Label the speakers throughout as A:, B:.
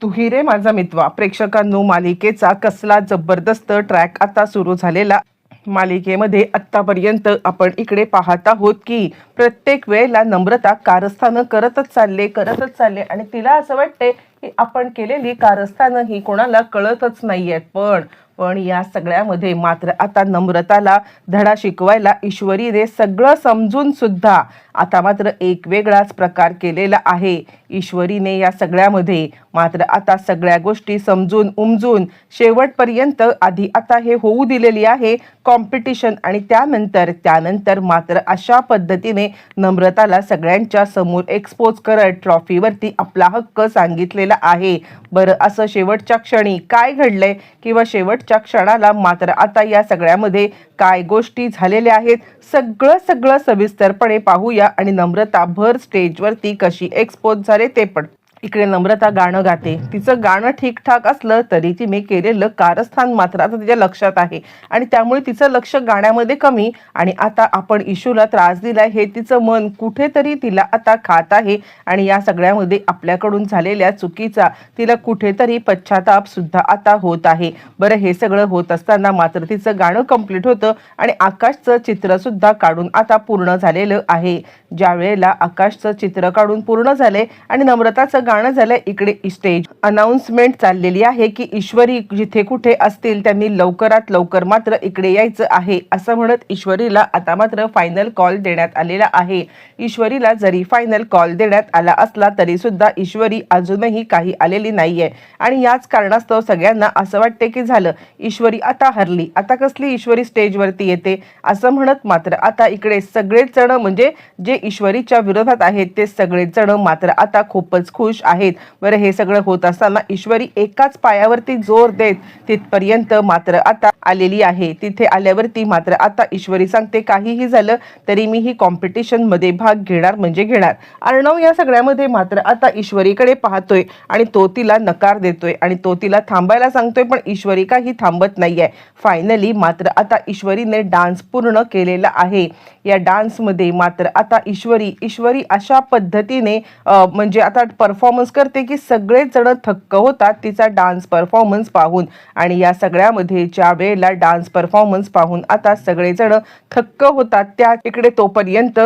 A: तू ही रे माझा मितवा प्रेक्षकांनो, मालिकेचा कसला जबरदस्त ट्रॅक आता सुरू झालेला. मालिकेमध्ये आत्तापर्यंत आपण इकडे पाहत आहोत की प्रत्येक वेळेला नम्रता कारस्थानं करतच चालले आणि तिला असं वाटते की आपण केलेली कारस्थानं ही कोणाला कळतच नाहीयेत. पण या सगळ्यामध्ये मात्र आता नम्रताला धडा शिकवायला ईश्वरीने सगळं समजून सुद्धा आता मात्र एक वेगळाच प्रकार केलेला आहे. ईश्वरीने या सगळ्यामध्ये मात्र आता सगळ्या गोष्टी समजून उमजून शेवटपर्यंत आधी आता हे होऊ दिलेली आहे कॉम्पिटिशन, आणि त्यानंतर मात्र अशा पद्धतीने नम्रताला सगळ्यांच्या समोर एक्सपोज करत ट्रॉफीवरती आपला हक्क सांगितलेला आहे. बरं, असं शेवटच्या क्षणी काय घडलंय किंवा शेवटच्या क्षणाला मात्र आता या सगळ्यामध्ये काय गोष्टी झालेल्या आहेत सगळं सविस्तरपणे पाहूया. आणि नम्रता भर स्टेजवरती कशी एक्सपोज झाले ते पण. इकडे नम्रता गाणं गाते. तिचं गाणं ठीकठाक असलं तरी तिने केलेलं कारस्थान मात्र आता तिच्या लक्षात आहे आणि त्यामुळे तिचं लक्ष गाण्यामध्ये कमी, आणि आता आपण इशूला त्रास दिलाय हे तिचं मन कुठेतरी तिला आता खात आहे. आणि या सगळ्यामध्ये आपल्याकडून झालेल्या चुकीचा तिला कुठेतरी पश्चाताप सुद्धा आता होत आहे. बरं, हे सगळं होत असताना मात्र तिचं गाणं कंप्लीट होतं आणि आकाशचं चित्र सुद्धा काढून आता पूर्ण झालेलं आहे. ज्या वेळेला आकाशचं चित्र काढून पूर्ण झाले आणि नम्रताचं गाणं झालं, इकडे स्टेज अनाउन्समेंट चाललेली आहे की ईश्वरी जिथे कुठे असतील त्यांनी लवकरात लवकर मात्र इकडे यायचं आहे असं म्हणत ईश्वरीला आता मात्र फायनल कॉल देण्यात आलेला आहे. ईश्वरीला जरी फायनल कॉल देण्यात आला असला तरी सुद्धा ईश्वरी अजूनही काही आलेली नाहीये आणि याच कारणास्तव सगळ्यांना असं वाटते की झालं, ईश्वरी आता हरली, आता कसली ईश्वरी स्टेजवरती येते असं म्हणत मात्र आता इकडे सगळेच जण म्हणजे जे ईश्वरीच्या विरोधात आहेत ते सगळेच जण मात्र आता खूपच खुश आहेत. बरं, हे सगळं होत असताना ईश्वरी एकाच पायावरती जोर देत तिथपर्यंत मात्र आता आलेली आहे. तिथे आल्यावरती मात्र आता ईश्वरी सांगते काहीही झालं तरी मी ही कॉम्पिटिशन मध्ये भाग घेणार म्हणजे घेणार. अर्णव या सगळ्यामध्ये मात्र आता ईश्वरीकडे पाहतोय आणि तो तिला नकार देतोय आणि तो तिला थांबायला सांगतोय, पण ईश्वरी काही थांबत नाहीये. फायनली मात्र आता ईश्वरीने डान्स पूर्ण केलेला आहे. या डान्समध्ये मात्र आता ईश्वरी अशा पद्धतीने म्हणजे आता परफॉर्मन्स करते की सगळेच जण थक्क होतात तिचा डान्स परफॉर्मन्स पाहून. आणि या सगळ्यामध्ये ज्या वेळेला डान्स परफॉर्मन्स पाहून आता सगळेजण थक्क होतात त्या इकडे तोपर्यंत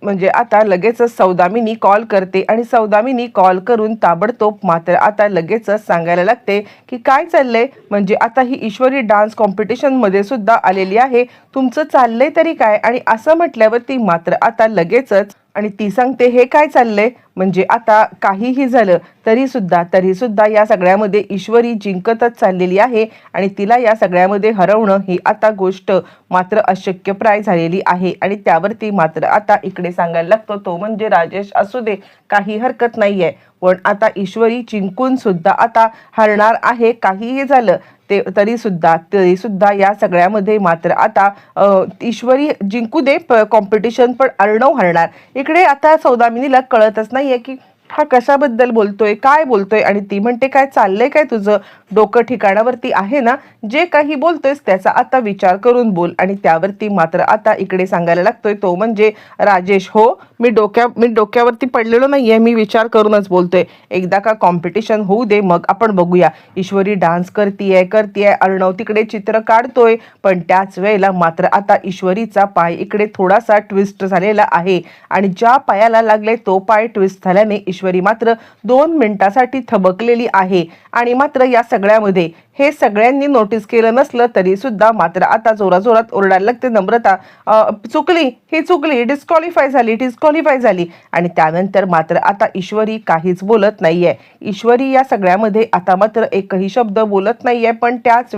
A: म्हणजे आता लगेचच सौदामिनी कॉल करते आणि सौदामिनी कॉल करून ताबडतोब मात्र आता लगेचच सांगायला लागते की काय चाललंय, म्हणजे आता ही ईश्वरी डान्स कॉम्पिटिशन मध्ये सुद्धा आलेली आहे, तुमचं चाललंय तरी काय. आणि असं म्हटल्यावरती मात्र आता लगेचच आणि ती सांगते हे काय चाललंय, म्हणजे आता काहीही झालं तरी सुद्धा या सगळ्यामध्ये ईश्वरी जिंकतच चाललेली आहे आणि तिला या सगळ्यामध्ये हरवणं ही आता गोष्ट मात्र अशक्यप्राय झालेली आहे. आणि त्यावरती मात्र आता इकडे सांगायला लागतो तो म्हणजे राजेश असू दे, काही हरकत नाहीये, पण आता ईश्वरी जिंकून सुद्धा आता हरणार आहे. काहीही झालं तरी सुद्धा या सगळ्यामध्ये मात्र आता ईश्वरी जिंकू दे कॉम्पिटिशन, पण अर्णव हरणार. इकडे आता सौदामिनीला कळतच नाहीये की हा कशाबद्दल बोलतोय, काय बोलतोय. आणि ती म्हणते काय चाललंय काय तुझं, डोकं ठिकाणावरती आहे ना, जे काही बोलतोयस त्याचा आता विचार करून बोल. आणि त्यावरती मात्र आता इकडे सांगायला लागतोय तो म्हणजे राजेश, हो मी डोक्यावरती पडलेलो नाहीये, मी विचार करूनच बोलतोय. एकदा का कॉम्पिटिशन होऊ दे मग आपण बघूया. ईश्वरी डान्स करतीये, अर्णव तिकडे चित्र काढतोय, पण त्याच वेळेला मात्र आता ईश्वरीचा पाय इकडे थोडासा ट्विस्ट झालेला आहे आणि ज्या पायाला लागले तो पाय ट्विस्ट झाल्याने ईश्वरी मात्र 2 मिनिटासाठी थबकलेली आहे. आणि मात्र या सगळ्यामध्ये हे सगळ्यांनी नोटीस केलं नसलं तरी सुद्धा मात्र आता जोराजोरात ओरडायला लागते नम्रता, चुकली, डिस्क्वालिफाय झाली. आणि त्यानंतर मात्र आता ईश्वरी काहीच बोलत नाहीये. ईश्वरी या सगळ्यामध्ये आता मात्र एकही शब्द बोलत नाहीये, पण त्याच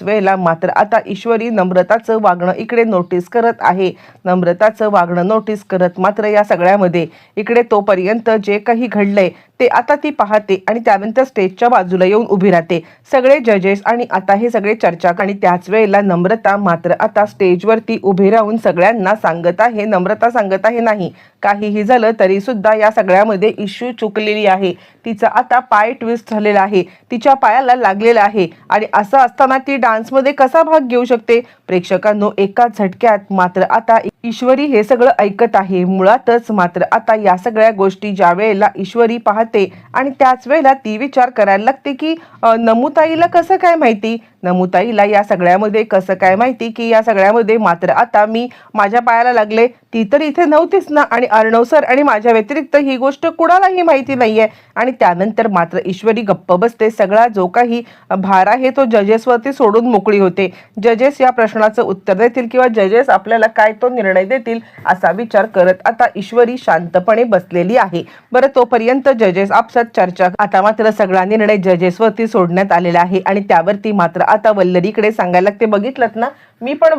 A: वेळेला मात्र आता ईश्वरी नम्रताचं वागणं इकडे नोटीस करत आहे. नम्रताचं वागणं नोटीस करत मात्र या सगळ्यामध्ये इकडे तोपर्यंत जे काही घडलंय ते आता ती पाहते आणि त्यानंतर स्टेजच्या बाजूला येऊन उभी राहते. सगळे जजेस आणि आता हे सगळे चर्चा. आणि त्याच वेळेला नम्रता मात्र आता स्टेजवरती उभी राहून सगळ्यांना सांगत आहे, नम्रता सांगत आहे नाही काहीही झालं तरी सुद्धा या सगळ्यामध्ये इशू चुकलेली आहे. तिचा आता पाय ट्विस्ट झालेला आहे, तिच्या पायाला लागलेला आहे आणि असं असताना ती डान्समध्ये कसा भाग घेऊ शकते. प्रेक्षकांनो, एका झटक्यात मात्र आता ईश्वरी हे सगळं ऐकत आहे. मुळातच मात्र आता या सगळ्या गोष्टी ज्या वेळेला ईश्वरी पाहते आणि त्याच वेळेला ती विचार करायला लागते की नमुताईला कसं काय माहिती, नमुताईला या सगळ्यामध्ये कसं काय माहिती की या सगळ्यामध्ये मात्र आता मी माझ्या पायाला लागले, ती तर इथे नव्हतीच ना, आणि अर्णव सर आणि माझ्या व्यतिरिक्त ही गोष्ट कुणालाही माहिती नाहीये. आणि त्यानंतर मात्र ईश्वरी गप्प बसते. सगळा जो काही भार आहे तो जजेसवरती सोडून मोकळी होते. जजेस या प्रश्नाचं उत्तर देतील किंवा जजेस आपल्याला काय तो निर्णय देतील असा विचार करत आता ईश्वरी शांतपणे बसलेली आहे. बरं, तोपर्यंत जजेस आपसात चर्चा. आता मात्र सगळा निर्णय जजेसवरती सोडण्यात आलेला आहे आणि त्यावरती मात्र आता वल्लरीकडे सांगायला लागते, बघितलं ना, मी पण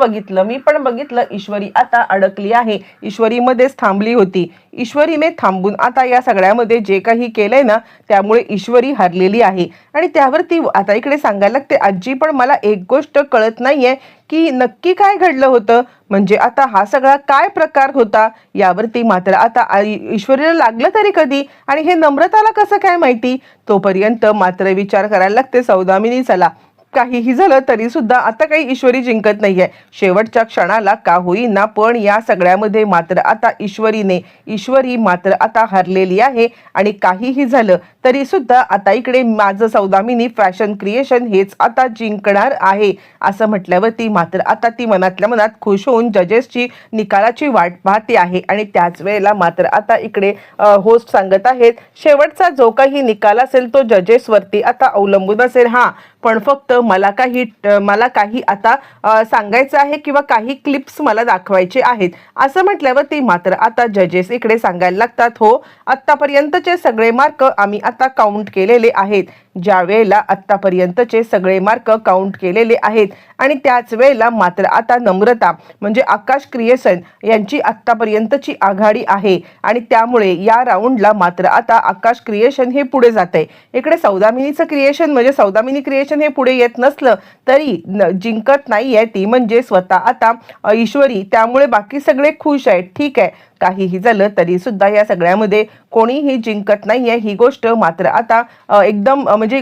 A: बघितलं. ईश्वरी आता अडकली आहे, ईश्वरी मध्येच थांबली होती. ईश्वरीने थांबून आता या सगळ्यामध्ये जे काही केलंय ना त्यामुळे ईश्वरी हरलेली आहे. आणि त्यावरती आता इकडे सांगायला लागते, आजी पण मला एक गोष्ट कळत नाहीये की नक्की काय घडलं होतं, म्हणजे आता हा सगळा काय प्रकार होता. यावरती मात्र आता ईश्वरीला लागलं तरी कधी आणि हे नम्रताला कसं काय माहिती. तोपर्यंत मात्र विचार करायला लागते सौदामिनी, चला काहीही झालं तरी सुद्धा आता काही ईश्वरी जिंकत नाहीये. शेवटच्या क्षणाला का होईना पण या सगळ्यामध्ये मात्र आता ईश्वरी मात्र आता हरलेली आहे. आणि काहीही झालं तरी सुद्धा आता इकडे माझं सौदामिनी फॅशन क्रिएशन हेच आता जिंकणार आहे असं म्हटल्यावरती मात्र आता ती मनातल्या मनात खुश होऊन जजेसची निकालाची वाट पाहते आहे. आणि त्याच वेळेला मात्र आता इकडे होस्ट सांगत आहेत, शेवटचा जो काही निकाल असेल तो जजेसवरती आता अवलंबून असेल. हा, पण फक्त मला काही आता सांगायचं आहे किंवा काही क्लिप्स मला दाखवायचे आहेत असं म्हटल्यावरती मात्र आता जजेस इकडे सांगायला लागतात, हो आत्तापर्यंतचे सगळे मार्क आम्ही आता काउंट केलेले आहेत. ज्या वेळेला आत्तापर्यंतचे सगळे मार्क काउंट केलेले आहेत आणि त्याच वेळेला मात्र आता नम्रता म्हणजे आकाश क्रिएशन यांची आत्तापर्यंतची आघाडी आहे आणि त्यामुळे या राऊंडला मात्र आता आकाश क्रिएशन हे पुढे जाते. इकडे सौदामिनीचं क्रिएशन म्हणजे सौदामिनी क्रिएशन हे पुढे येत नसलं तरी जिंकत नाहीये ती म्हणजे स्वतः आता ईश्वरी, त्यामुळे बाकी सगळे खुश आहेत. ठीक आहे, काहीही झालं तरी सुद्धा या सगळ्यामध्ये कोणीही जिंकत नाहीये ही गोष्ट मात्र आता एकदम म्हणजे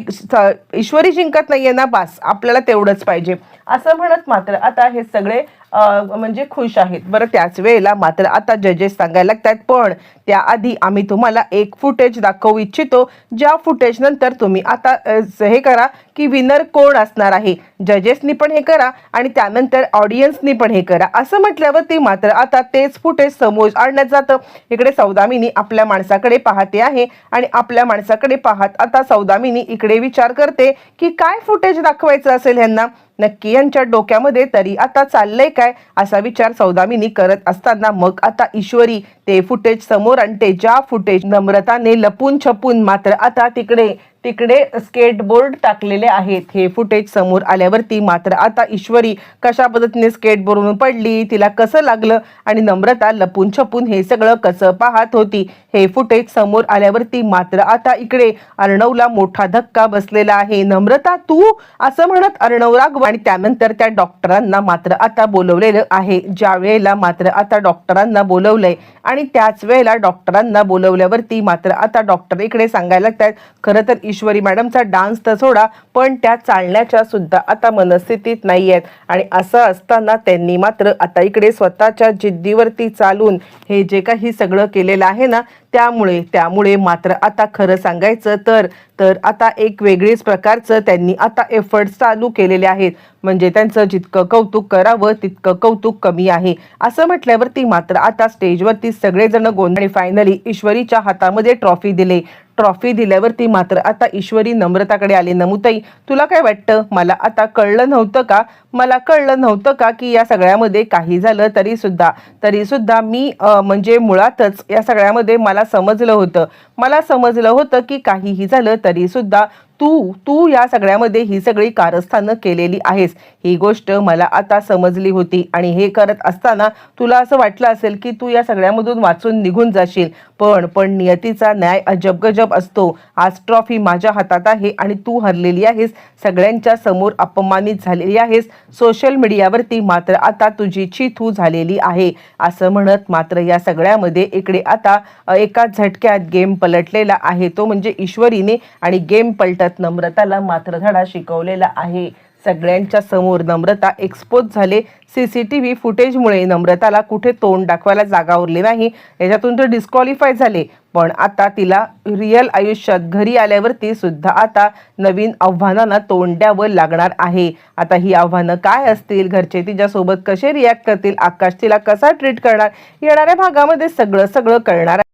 A: ईश्वरी जिंकत नाहीये ना, बास आपल्याला तेवढंच पाहिजे असं म्हणत मात्र आता हे सगळे म्हणजे खुश आहेत. बरं, त्याच वेळेला मात्र आता जजेस सांगायला लागतात, पण त्याआधी आम्ही तुम्हाला एक फुटेज दाखवू इच्छितो, ज्या फुटेज नंतर तुम्ही आता हे करा की विनर कोण असणार आहे. जजेसनी पण हे करा आणि त्यानंतर ऑडियन्सनी पण हे करा असं म्हटल्यावरती मात्र आता तेच फुटेज समोर आणण्यात जातं. इकडे सौदामिनी आपल्या माणसाकडे पाहते आहे आणि आपल्या माणसाकडे पाहत आता सौदामिनी इकडे विचार करते की काय फुटेज दाखवायचं असेल ह्यांना, नक्की यांच्या डोक्यामध्ये तरी आता चाललंय काय असा विचार सौदामिनी करत असताना मग आता ईश्वरी ते फुटेज समोर आणते, ज्या फुटेज नम्रताने लपून छपून मात्र आता तिकडे स्केटबोर्ड टाकलेले आहेत. हे फुटेज समोर आल्यावरती मात्र आता ईश्वरी कशा पद्धतीने स्केटबोर्डवरून पडली, तिला कसं लागलं आणि नम्रता लपून छपून हे सगळं कसं पाहत होती, हे फुटेज समोर आल्यावरती मात्र आता इकडे अर्णवला मोठा धक्का बसलेला आहे. नम्रता तू असं म्हणत अर्णव राघव आणि त्यानंतर त्या डॉक्टरांना मात्र आता बोलवलेलं आहे. ज्या वेळेला मात्र आता डॉक्टरांना बोलवलंय आणि त्याच वेळेला डॉक्टरांना बोलवल्यावरती मात्र आता डॉक्टर इकडे सांगायला लागतात, खरं तर ईश्वरी मॅडमचा डान्स तर सोडा पण त्या चालण्याच्या सुद्धा आता मनस्थितीत नाही आहेत. आणि असं असताना त्यांनी मात्र आता इकडे स्वतःच्या जिद्दीवरती चालून हे जे काही सगळं केलेलं आहे ना त्यामुळे मात्र आता खरं सांगायचं तर आता एक वेगळीच प्रकारचं त्यांनी आता एफर्ट्स चालू केलेले आहेत. म्हणजे त्यांचं जितकं कौतुक करावं तितकं कौतुक कमी आहे असं म्हटल्यावरती मात्र आता स्टेजवरती सगळेजण गोंधळ. फायनली ईश्वरीच्या हातामध्ये ट्रॉफी दिल्यावरती मात्र आता ईश्वरी नम्रताकडे आली, नमुताई तुला काय वाटतं, मला आता कळलं नव्हतं का की या सगळ्यामध्ये काही झालं तरी सुद्धा मी म्हणजे मुळातच या सगळ्यामध्ये मला समजलं होतं की काहीही झालं तरी सुद्धा तू या सगळ्यामध्ये ही सगळी कारस्थानं केलेली आहेस, ही गोष्ट मला आता समजली होती. आणि हे करत असताना तुला असं वाटलं असेल की तू या सगळ्यामधून वाचून निघून जाशील, पण नियतीचा न्याय अजब गजब असतो. आज ट्रॉफी माझ्या हातात आहे आणि तू हरलेली आहेस, सगळ्यांच्या समोर अपमानित झालेली आहेस, सोशल मीडियावरती मात्र आता तुझी थू झालेली आहे असं म्हणत मात्र या सगळ्यामध्ये इकडे आता एका झटक्यात गेम पलटलेला आहे, तो म्हणजे ईश्वरीने. आणि गेम पलटत नम्रताला मात्र धडा शिकवलेला आहे. सगळ्यांच्या समोर नम्रता एक्सपोज झाले. CCTV फुटेजमुळे नम्रताला कुठे तोंड दाखवायला जागा उरली नाही. याच्यातून ते डिस्क्वालिफाय झाले. पण आता तिला रिअल आयुष्यात घरी आल्यावरती सुद्धा आता नवीन आव्हानांना तोंड द्यावं लागणार आहे. आता ही आव्हानं काय असतील, घरचे तिच्यासोबत कसे रिॲक्ट करतील, आकाश तिला कसा ट्रीट करणार, येणाऱ्या भागामध्ये सगळं कळणार आहे.